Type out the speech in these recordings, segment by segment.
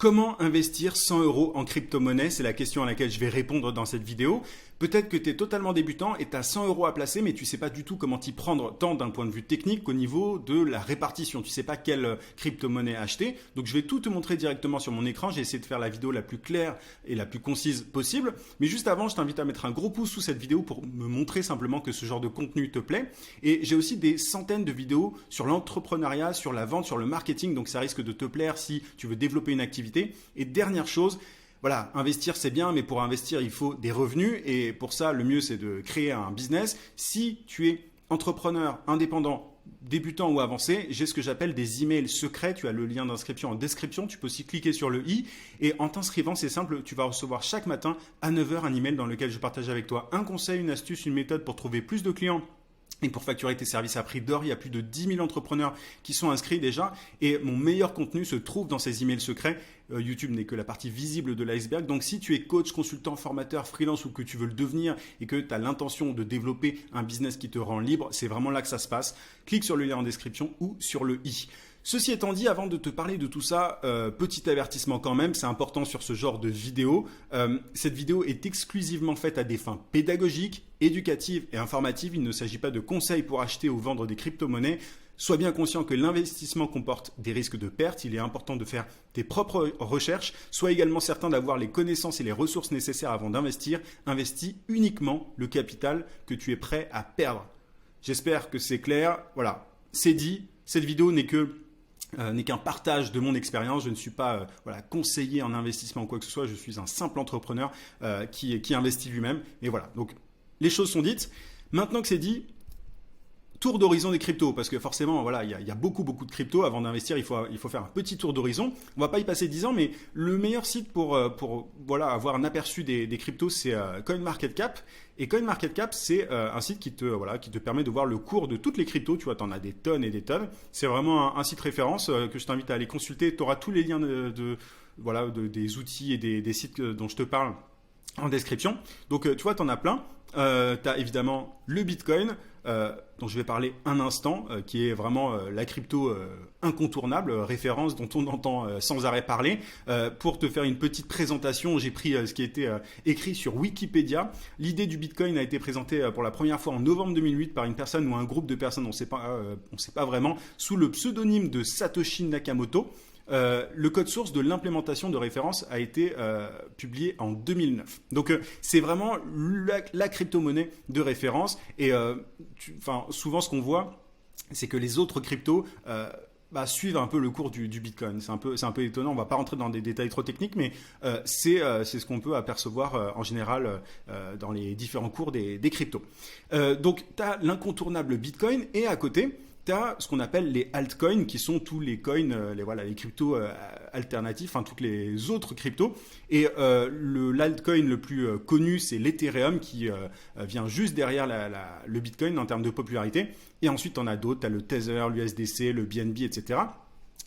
Comment investir 100 € en crypto-monnaie? C'est la question à laquelle je vais répondre dans cette vidéo. Peut-être que tu es totalement débutant et tu as 100 € à placer, mais tu ne sais pas du tout comment t'y prendre, tant d'un point de vue technique qu'au niveau de la répartition. Tu ne sais pas quelle crypto-monnaie acheter. Donc je vais tout te montrer directement sur mon écran. J'ai essayé de faire la vidéo la plus claire et la plus concise possible. Mais juste avant, je t'invite à mettre un gros pouce sous cette vidéo pour me montrer simplement que ce genre de contenu te plaît. Et j'ai aussi des centaines de vidéos sur l'entrepreneuriat, sur la vente, sur le marketing. Donc ça risque de te plaire si tu veux développer une activité. Et dernière chose, voilà, investir c'est bien, mais pour investir il faut des revenus et pour ça le mieux c'est de créer un business. Si tu es entrepreneur, indépendant, débutant ou avancé, j'ai ce que j'appelle des emails secrets. Tu as le lien d'inscription en description, tu peux aussi cliquer sur le i et en t'inscrivant c'est simple, tu vas recevoir chaque matin à 9 h un email dans lequel je partage avec toi un conseil, une astuce, une méthode pour trouver plus de clients. Et pour facturer tes services à prix d'or, il y a plus de 10 000 entrepreneurs qui sont inscrits déjà. Et mon meilleur contenu se trouve dans ces emails secrets. YouTube n'est que la partie visible de l'iceberg. Donc si tu es coach, consultant, formateur, freelance ou que tu veux le devenir et que tu as l'intention de développer un business qui te rend libre, c'est vraiment là que ça se passe. Clique sur le lien en description ou sur le i. Ceci étant dit, avant de te parler de tout ça, petit avertissement quand même, c'est important sur ce genre de vidéo. Cette vidéo est exclusivement faite à des fins pédagogiques, éducatives et informatives. Il ne s'agit pas de conseils pour acheter ou vendre des crypto-monnaies. Sois bien conscient que l'investissement comporte des risques de perte. Il est important de faire tes propres recherches. Sois également certain d'avoir les connaissances et les ressources nécessaires avant d'investir. Investis uniquement le capital que tu es prêt à perdre. J'espère que c'est clair. Voilà, c'est dit. Cette vidéo n'est qu'un partage de mon expérience. Je ne suis pas conseiller en investissement ou quoi que ce soit. Je suis un simple entrepreneur qui investit lui-même. Et voilà, donc les choses sont dites. Maintenant que c'est dit, tour d'horizon des cryptos, parce que forcément, voilà, il y a beaucoup de cryptos. Avant d'investir, il faut faire un petit tour d'horizon. On va pas y passer 10 ans, mais le meilleur site pour avoir un aperçu des cryptos, c'est CoinMarketCap. Et CoinMarketCap, c'est un site qui te permet de voir le cours de toutes les cryptos. Tu vois, tu en as des tonnes et des tonnes. C'est vraiment un site référence que je t'invite à aller consulter. Tu auras tous les liens des outils et des sites dont je te parle en description. Donc, tu vois, tu en as plein. Tu as évidemment le Bitcoin, dont je vais parler un instant, qui est vraiment la crypto incontournable, référence dont on entend sans arrêt parler. Pour te faire une petite présentation, j'ai pris ce qui a été écrit sur Wikipédia. L'idée du Bitcoin a été présentée pour la première fois en novembre 2008 par une personne ou un groupe de personnes, on ne sait pas vraiment, sous le pseudonyme de Satoshi Nakamoto. Le code source de l'implémentation de référence a été publié en 2009. Donc c'est vraiment la crypto-monnaie de référence. Et souvent ce qu'on voit, c'est que les autres cryptos suivent un peu le cours du Bitcoin. C'est un peu étonnant. On ne va pas rentrer dans des détails trop techniques, mais c'est ce qu'on peut apercevoir en général dans les différents cours des cryptos. Donc tu as l'incontournable Bitcoin et à côté, tu as ce qu'on appelle les altcoins, qui sont tous les coins, les cryptos alternatifs, toutes les autres cryptos. Et l'altcoin le plus connu, c'est l'Ethereum, qui vient juste derrière le Bitcoin en termes de popularité. Et ensuite, tu en as d'autres, tu as le Tether, l'USDC, le BNB, etc.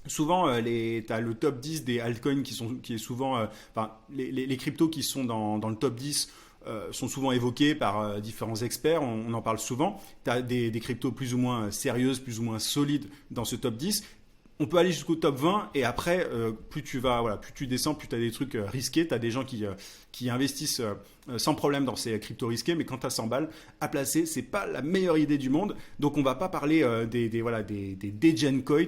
Souvent, tu as le top 10 des altcoins qui est souvent... les cryptos qui sont dans le top 10 sont souvent évoqués par différents experts, on en parle souvent. Tu as des cryptos plus ou moins sérieuses, plus ou moins solides dans ce top 10. On peut aller jusqu'au top 20 et après, plus tu descends, plus tu as des trucs risqués. Tu as des gens qui investissent sans problème dans ces cryptos risqués, mais quand tu as 100 balles à placer, c'est pas la meilleure idée du monde. Donc on va pas parler des degen coins.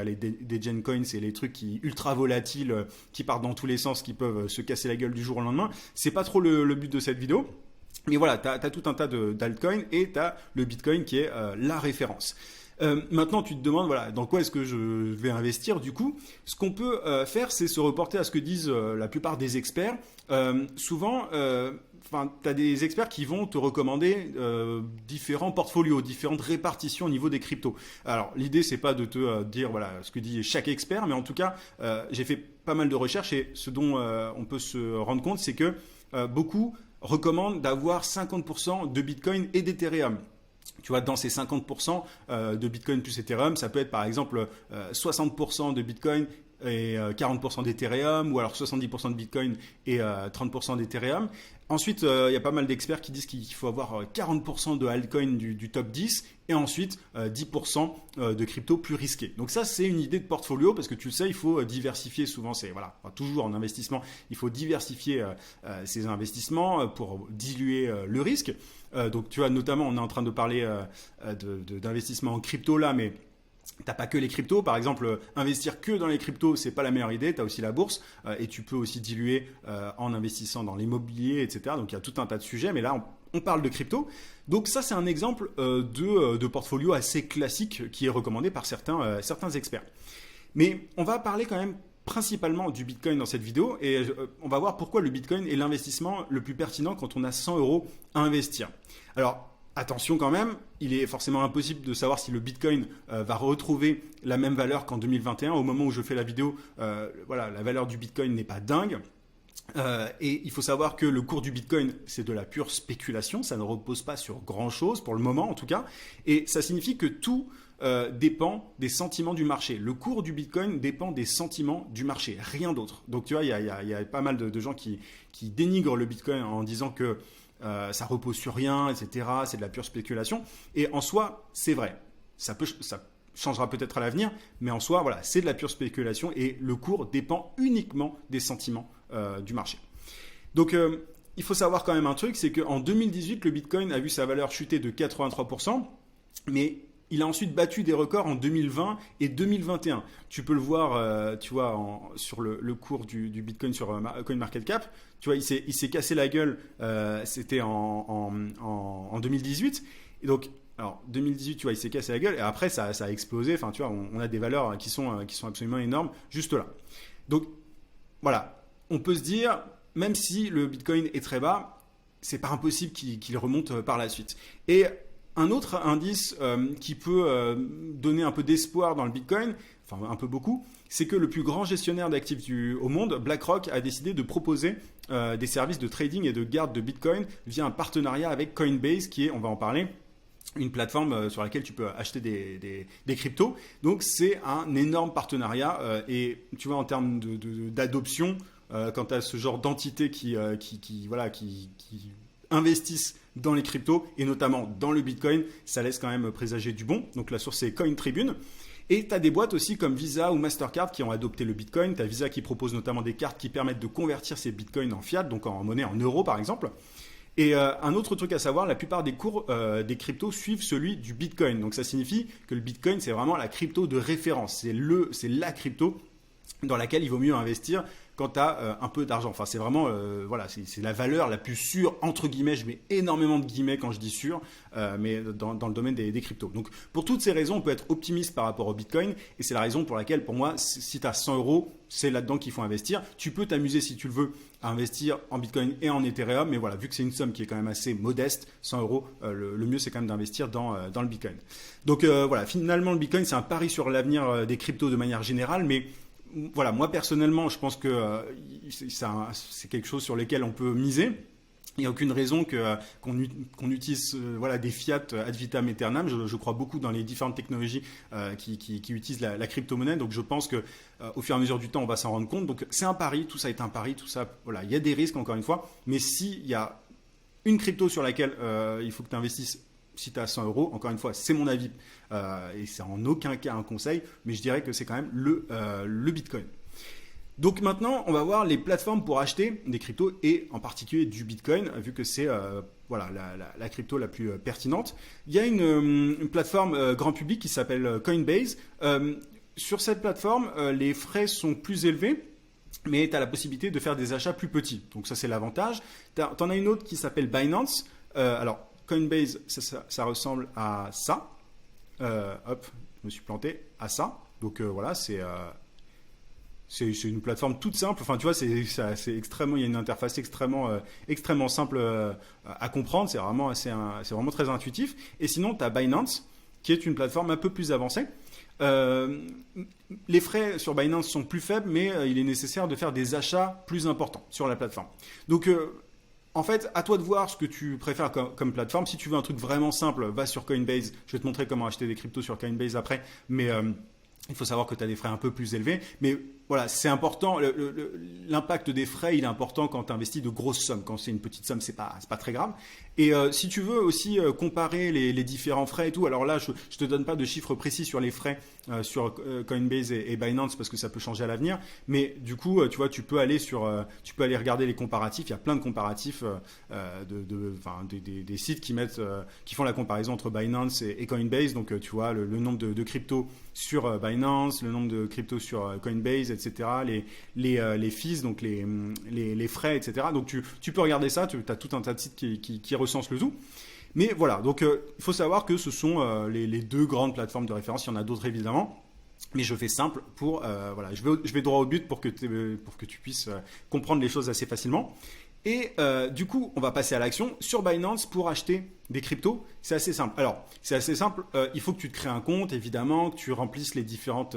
Les degen coins, c'est les trucs ultra volatiles, qui partent dans tous les sens, qui peuvent se casser la gueule du jour au lendemain. C'est pas trop le but de cette vidéo. Mais voilà, tu as tout un tas d'altcoins et tu as le Bitcoin qui est la référence. Maintenant, tu te demandes, dans quoi est-ce que je vais investir du coup? Ce qu'on peut faire, c'est se reporter à ce que disent la plupart des experts. Souvent, tu as des experts qui vont te recommander différents portfolios, différentes répartitions au niveau des cryptos. Alors, l'idée, c'est pas de te dire ce que dit chaque expert, mais en tout cas, j'ai fait pas mal de recherches et ce dont on peut se rendre compte, c'est que beaucoup recommandent d'avoir 50% de Bitcoin et d'Ethereum. Tu vois, dans ces 50% de Bitcoin plus Ethereum, ça peut être par exemple 60% de Bitcoin et 40% d'Ethereum, ou alors 70% de Bitcoin et 30% d'Ethereum. Ensuite, il y a pas mal d'experts qui disent qu'il faut avoir 40% de altcoin du top 10 et ensuite 10% de crypto plus risqués. Donc ça, c'est une idée de portfolio parce que tu le sais, il faut diversifier souvent. C'est voilà, toujours en investissement, il faut diversifier ses investissements pour diluer le risque. Donc tu vois, notamment, on est en train de parler d'investissement en crypto là, mais t'as pas que les cryptos, par exemple, investir que dans les cryptos, c'est pas la meilleure idée. T'as aussi la bourse et tu peux aussi diluer en investissant dans l'immobilier, etc. Donc il y a tout un tas de sujets, mais là on parle de crypto. Donc ça c'est un exemple de portfolio assez classique qui est recommandé par certains experts. Mais on va parler quand même principalement du Bitcoin dans cette vidéo et on va voir pourquoi le Bitcoin est l'investissement le plus pertinent quand on a 100 € à investir. Alors attention quand même, il est forcément impossible de savoir si le Bitcoin va retrouver la même valeur qu'en 2021. Au moment où je fais la vidéo, voilà, la valeur du Bitcoin n'est pas dingue. Et il faut savoir que le cours du Bitcoin, c'est de la pure spéculation. Ça ne repose pas sur grand-chose, pour le moment en tout cas. Et ça signifie que tout dépend des sentiments du marché. Le cours du Bitcoin dépend des sentiments du marché, rien d'autre. Donc tu vois, il y a pas mal de gens qui dénigrent le Bitcoin en disant que ça repose sur rien, etc. C'est de la pure spéculation. Et en soi, c'est vrai. Ça changera peut-être à l'avenir, mais en soi, voilà, c'est de la pure spéculation et le cours dépend uniquement des sentiments du marché. Donc, il faut savoir quand même un truc, c'est qu'en 2018, le Bitcoin a vu sa valeur chuter de 83%, mais il a ensuite battu des records en 2020 et 2021. Tu peux le voir, tu vois, sur le cours du Bitcoin sur CoinMarketCap. Tu vois, il s'est cassé la gueule. C'était en 2018. Et donc, alors 2018, tu vois, il s'est cassé la gueule. Et après, ça a explosé. Enfin, tu vois, on a des valeurs qui sont absolument énormes juste là. Donc, voilà. On peut se dire, même si le Bitcoin est très bas, c'est pas impossible qu'il remonte par la suite. Et un autre indice qui peut donner un peu d'espoir dans le Bitcoin, enfin un peu beaucoup, c'est que le plus grand gestionnaire d'actifs au monde, BlackRock, a décidé de proposer des services de trading et de garde de Bitcoin via un partenariat avec Coinbase, qui est, on va en parler, une plateforme sur laquelle tu peux acheter des cryptos. Donc c'est un énorme partenariat et tu vois, en termes d'adoption, quand tu as ce genre d'entité qui investissent dans les cryptos et notamment dans le Bitcoin, ça laisse quand même présager du bon. Donc la source c'est CoinTribune. Et tu as des boîtes aussi comme Visa ou Mastercard qui ont adopté le Bitcoin. Tu as Visa qui propose notamment des cartes qui permettent de convertir ces Bitcoins en fiat, donc en monnaie en euros par exemple. Et un autre truc à savoir, la plupart des cours des cryptos suivent celui du Bitcoin. Donc ça signifie que le Bitcoin c'est vraiment la crypto de référence. C'est la crypto dans laquelle il vaut mieux investir quand tu as un peu d'argent. Enfin, c'est vraiment, voilà, c'est la valeur la plus sûre, entre guillemets, je mets énormément de guillemets quand je dis sûre, mais dans le domaine des cryptos. Donc, pour toutes ces raisons, on peut être optimiste par rapport au Bitcoin, et c'est la raison pour laquelle, pour moi, si tu as 100 €, c'est là-dedans qu'il faut investir. Tu peux t'amuser, si tu le veux, à investir en Bitcoin et en Ethereum, mais voilà, vu que c'est une somme qui est quand même assez modeste, 100 €, le mieux, c'est quand même d'investir dans le Bitcoin. Donc, voilà, finalement, le Bitcoin, c'est un pari sur l'avenir des cryptos de manière générale, mais voilà, moi personnellement, je pense que c'est quelque chose sur lequel on peut miser. Il n'y a aucune raison qu'on utilise voilà, des fiat ad vitam aeternam. Je crois beaucoup dans les différentes technologies qui utilisent la crypto-monnaie. Donc je pense qu'au fur et à mesure du temps, on va s'en rendre compte. Donc c'est un pari, tout ça est un pari, tout ça. Voilà, il y a des risques encore une fois. Mais s'il y a une crypto sur laquelle il faut que tu investisses, si tu as 100 €, encore une fois, c'est mon avis et c'est en aucun cas un conseil, mais je dirais que c'est quand même le Bitcoin. Donc maintenant, on va voir les plateformes pour acheter des cryptos et en particulier du Bitcoin, vu que c'est voilà, la crypto la plus pertinente. Il y a une plateforme grand public qui s'appelle Coinbase. Sur cette plateforme, les frais sont plus élevés, mais tu as la possibilité de faire des achats plus petits. Donc ça, c'est l'avantage. Tu en as une autre qui s'appelle Binance. Alors, Coinbase, ça ressemble à ça. Hop, je me suis planté. À ça. Donc voilà, c'est une plateforme toute simple. Enfin, tu vois, c'est extrêmement. Il y a une interface extrêmement simple à comprendre. C'est vraiment très intuitif. Et sinon, tu as Binance, qui est une plateforme un peu plus avancée. Les frais sur Binance sont plus faibles, mais il est nécessaire de faire des achats plus importants sur la plateforme. Donc en fait, à toi de voir ce que tu préfères comme plateforme. Si tu veux un truc vraiment simple, va sur Coinbase. Je vais te montrer comment acheter des cryptos sur Coinbase après. Mais il faut savoir que tu as des frais un peu plus élevés. Mais voilà, c'est important. L'impact des frais, il est important quand tu investis de grosses sommes. Quand c'est une petite somme, c'est pas très grave. Et si tu veux aussi comparer les différents frais et tout, alors là, je te donne pas de chiffres précis sur les frais sur Coinbase et Binance parce que ça peut changer à l'avenir. Mais du coup, tu vois, tu peux aller regarder les comparatifs. Il y a plein de comparatifs des sites qui font la comparaison entre Binance et Coinbase. Donc, tu vois, le nombre de cryptos sur Binance, le nombre de cryptos sur Coinbase, etc. Les fees, donc les frais, etc. Donc, tu peux regarder ça. Tu as tout un tas de sites qui recensent le tout. Mais voilà, donc il faut savoir que ce sont les deux grandes plateformes de référence. Il y en a d'autres évidemment. Mais je fais simple pour voilà, je vais droit au but pour que tu puisses comprendre les choses assez facilement. Et du coup, on va passer à l'action sur Binance pour acheter des cryptos. C'est assez simple. Alors, c'est assez simple. Il faut que tu te crées un compte, évidemment, que tu remplisses les différentes.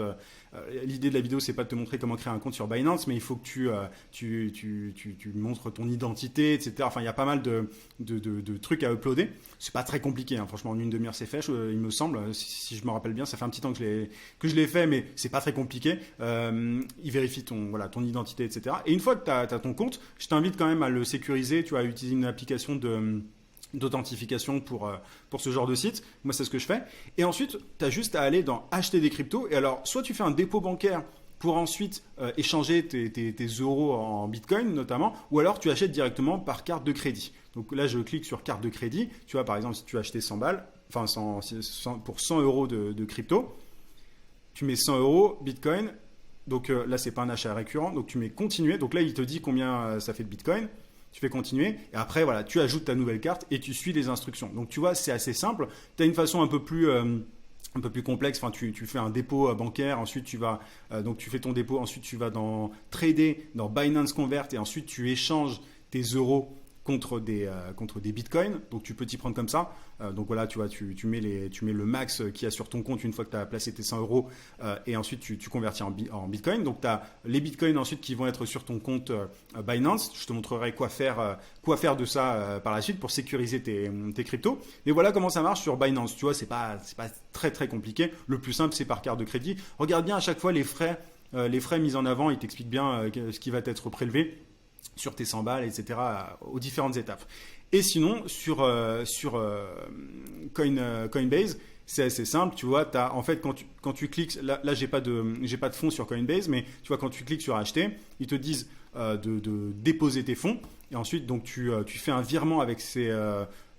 L'idée de la vidéo, c'est pas de te montrer comment créer un compte sur Binance, mais il faut que tu montres ton identité, etc. Enfin, il y a pas mal de trucs à uploader. C'est pas très compliqué, hein. Franchement, en une demi-heure, c'est fait, il me semble. Si je me rappelle bien, ça fait un petit temps que je l'ai fait, mais c'est pas très compliqué. Il vérifie ton identité, etc. Et une fois que tu as ton compte, je t'invite quand même à le sécuriser. Tu vas utiliser une application d'authentification pour ce genre de site. Moi, c'est ce que je fais. Et ensuite, tu as juste à aller dans acheter des cryptos. Et alors, soit tu fais un dépôt bancaire pour ensuite échanger tes euros en Bitcoin notamment, ou alors tu achètes directement par carte de crédit. Donc là, je clique sur carte de crédit. Tu vois, par exemple, si tu as acheté 100 balles, enfin pour 100 euros de crypto, tu mets 100 euros Bitcoin. Donc là, c'est pas un achat récurrent. Donc tu mets continuer. Donc là, il te dit combien ça fait de Bitcoin. Tu fais continuer et après, voilà, tu ajoutes ta nouvelle carte et tu suis les instructions. Donc, tu vois, c'est assez simple. Tu as une façon un peu plus complexe. Enfin, tu fais un dépôt bancaire. Ensuite, donc tu fais ton dépôt. Ensuite, tu vas dans Trader, dans Binance Convert et ensuite, tu échanges tes euros contre des bitcoins. Donc, tu peux t'y prendre comme ça. Donc, voilà, tu vois, tu mets le max qu'il y a sur ton compte une fois que tu as placé tes 100 euros et ensuite, tu convertis en bitcoin. Donc, tu as les bitcoins ensuite qui vont être sur ton compte Binance. Je te montrerai quoi faire de ça par la suite pour sécuriser tes cryptos. Mais voilà comment ça marche sur Binance. Tu vois, c'est pas très, très compliqué. Le plus simple, c'est par carte de crédit. Regarde bien à chaque fois les frais mis en avant. Ils t'expliquent bien ce qui va être prélevé sur tes 100 balles, etc., aux différentes étapes. Et sinon, sur Coinbase, c'est assez simple, tu vois, en fait, quand tu cliques, là j'ai pas de fonds sur Coinbase, mais tu vois, quand tu cliques sur acheter, ils te disent de déposer tes fonds, et ensuite, donc, tu fais un virement avec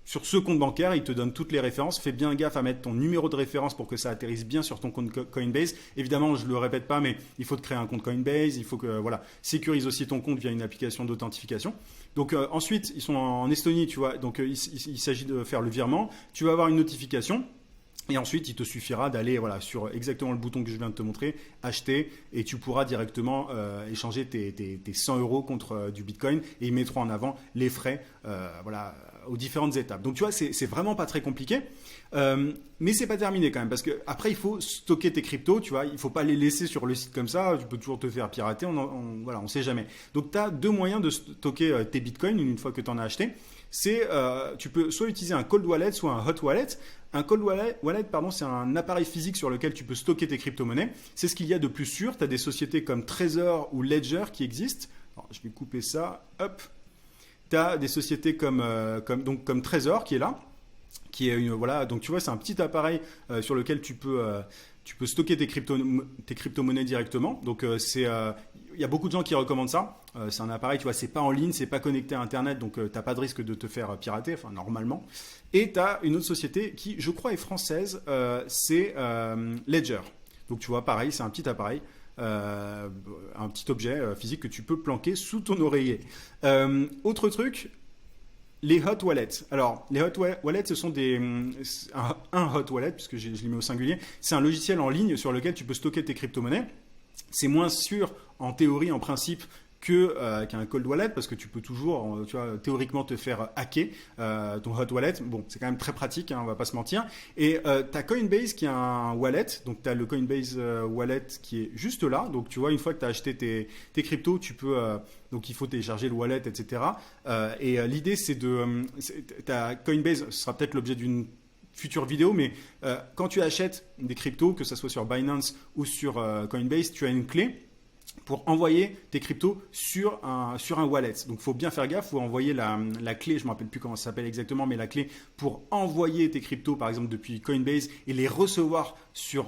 sur ce compte bancaire, il te donne toutes les références. Fais bien gaffe à mettre ton numéro de référence pour que ça atterrisse bien sur ton compte Coinbase. Évidemment, je ne le répète pas, mais il faut te créer un compte Coinbase. Il faut que sécurise aussi ton compte via une application d'authentification. Donc ensuite, ils sont en Estonie, tu vois. Donc il s'agit de faire le virement. Tu vas avoir une notification. Et ensuite, il te suffira d'aller sur exactement le bouton que je viens de te montrer, acheter, et tu pourras directement échanger tes 100 euros contre du Bitcoin, et ils mettront en avant les frais aux différentes étapes. Donc tu vois, c'est vraiment pas très compliqué, mais c'est pas terminé quand même, parce qu'après, il faut stocker tes cryptos, tu vois, il faut pas les laisser sur le site comme ça, tu peux toujours te faire pirater, on sait jamais. Donc tu as deux moyens de stocker tes Bitcoins une fois que tu en as acheté. Tu peux soit utiliser un cold wallet, soit un hot wallet. Un cold wallet, c'est un appareil physique sur lequel tu peux stocker tes crypto-monnaies. C'est ce qu'il y a de plus sûr. Tu as des sociétés comme Trezor ou Ledger qui existent. Alors, je vais couper ça. Hop. Tu as des sociétés comme Trezor qui est là. Qui est donc tu vois, c'est un petit appareil sur lequel tu peux stocker tes crypto-monnaies directement. Donc il y a beaucoup de gens qui recommandent ça. C'est un appareil, tu vois, c'est pas en ligne, c'est pas connecté à Internet, donc tu n'as pas de risque de te faire pirater, enfin normalement. Et tu as une autre société qui, je crois, est française, c'est Ledger. Donc tu vois, pareil, c'est un petit appareil. Un petit objet physique que tu peux planquer sous ton oreiller. Autre truc, les hot wallets. Alors, les hot wallets, ce sont un hot wallet, puisque je les mets au singulier. C'est un logiciel en ligne sur lequel tu peux stocker tes crypto-monnaies. C'est moins sûr en théorie, en principe, qu'un cold wallet, parce que tu peux toujours, tu vois, théoriquement te faire hacker ton hot wallet. Bon, c'est quand même très pratique, hein, on va pas se mentir. Et tu as Coinbase qui a un wallet, donc tu as le Coinbase wallet qui est juste là. Donc tu vois, une fois que tu as acheté tes cryptos, tu peux, donc il faut télécharger le wallet, etc. Et l'idée, c'est Coinbase, ce sera peut-être l'objet d'une future vidéo, mais quand tu achètes des cryptos, que ce soit sur Binance ou sur Coinbase, tu as une clé pour envoyer tes cryptos sur un wallet. Donc, il faut bien faire gaffe, il faut envoyer la clé, je ne me rappelle plus comment ça s'appelle exactement, mais la clé pour envoyer tes cryptos, par exemple, depuis Coinbase et les recevoir sur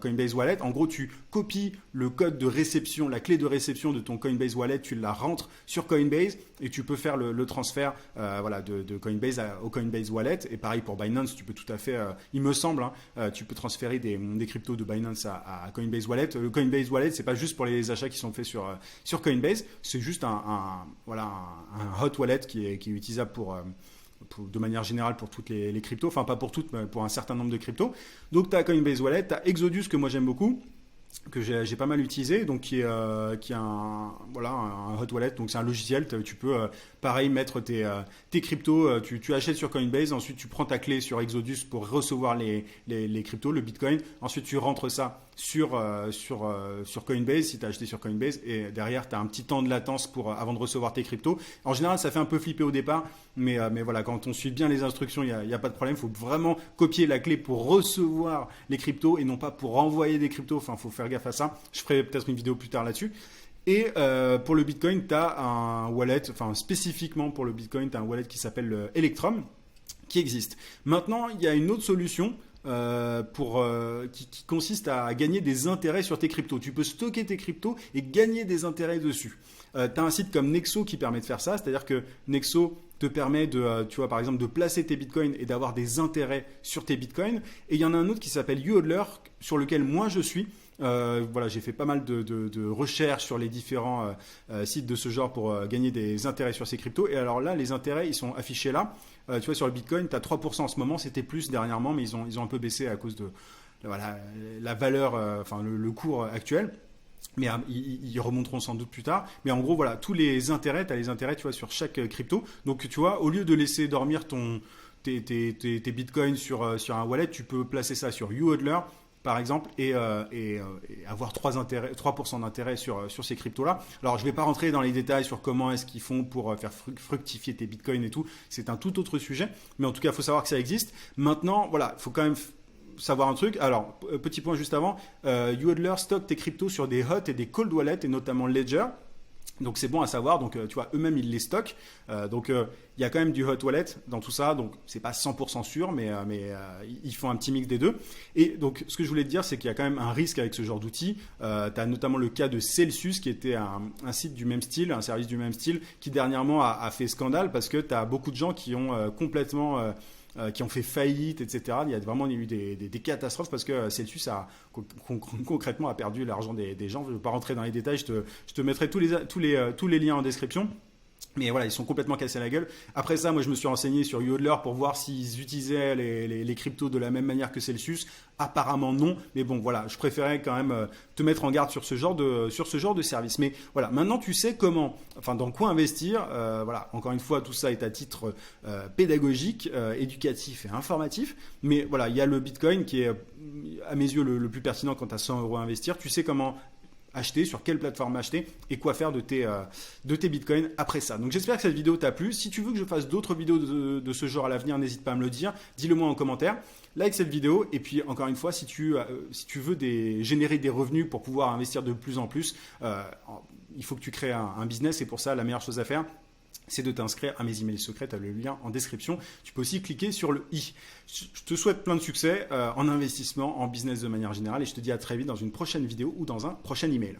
Coinbase Wallet. En gros, tu copies le code de réception, la clé de réception de ton Coinbase Wallet, tu la rentres sur Coinbase et tu peux faire le transfert de Coinbase au Coinbase Wallet. Et pareil pour Binance, tu peux tout à fait, il me semble, tu peux transférer des cryptos de Binance à Coinbase Wallet. Le Coinbase Wallet, c'est pas juste pour les achats qui sont faits sur Coinbase, c'est juste un hot wallet qui est utilisable de manière générale pour toutes les cryptos, enfin pas pour toutes, mais pour un certain nombre de cryptos. Donc tu as Coinbase Wallet, tu as Exodus que moi j'aime beaucoup, que j'ai pas mal utilisé, donc qui est un hot wallet, donc c'est un logiciel, tu peux pareil mettre tes cryptos, tu achètes sur Coinbase, ensuite tu prends ta clé sur Exodus pour recevoir les cryptos, le Bitcoin, ensuite tu rentres ça sur Coinbase si tu as acheté sur Coinbase et derrière tu as un petit temps de latence avant de recevoir tes cryptos. En général ça fait un peu flipper au départ, mais voilà, quand on suit bien les instructions, il n'y a pas de problème, il faut vraiment copier la clé pour recevoir les cryptos et non pas pour envoyer des cryptos, enfin il faut faire gaffe à ça, je ferai peut-être une vidéo plus tard là-dessus. Et pour le Bitcoin, tu as un wallet, enfin spécifiquement pour le Bitcoin, tu as un wallet qui s'appelle Electrum qui existe. Maintenant, il y a une autre solution qui consiste à gagner des intérêts sur tes cryptos. Tu peux stocker tes cryptos et gagner des intérêts dessus. Tu as un site comme Nexo qui permet de faire ça, c'est-à-dire que Nexo te permet tu vois, par exemple, de placer tes bitcoins et d'avoir des intérêts sur tes bitcoins. Et il y en a un autre qui s'appelle YouHodler, sur lequel moi je suis. J'ai fait pas mal de recherches sur les différents sites de ce genre pour gagner des intérêts sur ces cryptos. Et alors là, les intérêts, ils sont affichés là. Tu vois, sur le Bitcoin, tu as 3% en ce moment. C'était plus dernièrement, mais ils ont un peu baissé à cause de la valeur, le cours actuel. Mais ils remonteront sans doute plus tard. Mais en gros, voilà, tous les intérêts, tu as les intérêts, tu vois, sur chaque crypto. Donc, tu vois, au lieu de laisser dormir tes bitcoins sur un wallet, tu peux placer ça sur YouHodler, par exemple, et avoir 3% d'intérêt sur ces cryptos-là. Alors, je ne vais pas rentrer dans les détails sur comment est-ce qu'ils font pour faire fructifier tes bitcoins et tout. C'est un tout autre sujet. Mais en tout cas, il faut savoir que ça existe. Maintenant, voilà, il faut quand même savoir un truc. Alors, petit point juste avant, YouHodler stocke tes cryptos sur des hot et des cold wallets, et notamment Ledger. Donc c'est bon à savoir, donc tu vois, eux-mêmes ils les stockent, il y a quand même du hot wallet dans tout ça, donc c'est pas 100% sûr, mais ils font un petit mix des deux. Et donc ce que je voulais te dire, c'est qu'il y a quand même un risque avec ce genre d'outils. Tu as notamment le cas de Celsius, qui était un site du même style, un service du même style, qui dernièrement a fait scandale parce que tu as beaucoup de gens qui ont complètement qui ont fait faillite, etc. Il y a vraiment eu des catastrophes parce que Celsius concrètement a perdu l'argent des gens. Je ne vais pas rentrer dans les détails, je te mettrai tous les liens en description. Mais voilà, ils sont complètement cassés la gueule. Après ça, moi, je me suis renseigné sur YouHodler pour voir s'ils utilisaient les cryptos de la même manière que Celsius. Apparemment, non. Mais bon, voilà, je préférais quand même te mettre en garde sur ce genre de service. Mais voilà, maintenant, tu sais dans quoi investir. Voilà, encore une fois, tout ça est à titre pédagogique, éducatif et informatif. Mais voilà, il y a le Bitcoin qui est, à mes yeux, le plus pertinent quand tu as 100 € à investir. Tu sais comment acheter, sur quelle plateforme acheter et quoi faire de tes bitcoins après ça. Donc j'espère que cette vidéo t'a plu. Si tu veux que je fasse d'autres vidéos de ce genre à l'avenir, n'hésite pas à me le dire. Dis-le moi en commentaire. Like cette vidéo et puis encore une fois, si tu veux générer des revenus pour pouvoir investir de plus en plus, il faut que tu crées un business et pour ça, la meilleure chose à faire, c'est de t'inscrire à mes emails secrets, tu as le lien en description. Tu peux aussi cliquer sur le i. Je te souhaite plein de succès en investissement, en business de manière générale et je te dis à très vite dans une prochaine vidéo ou dans un prochain email.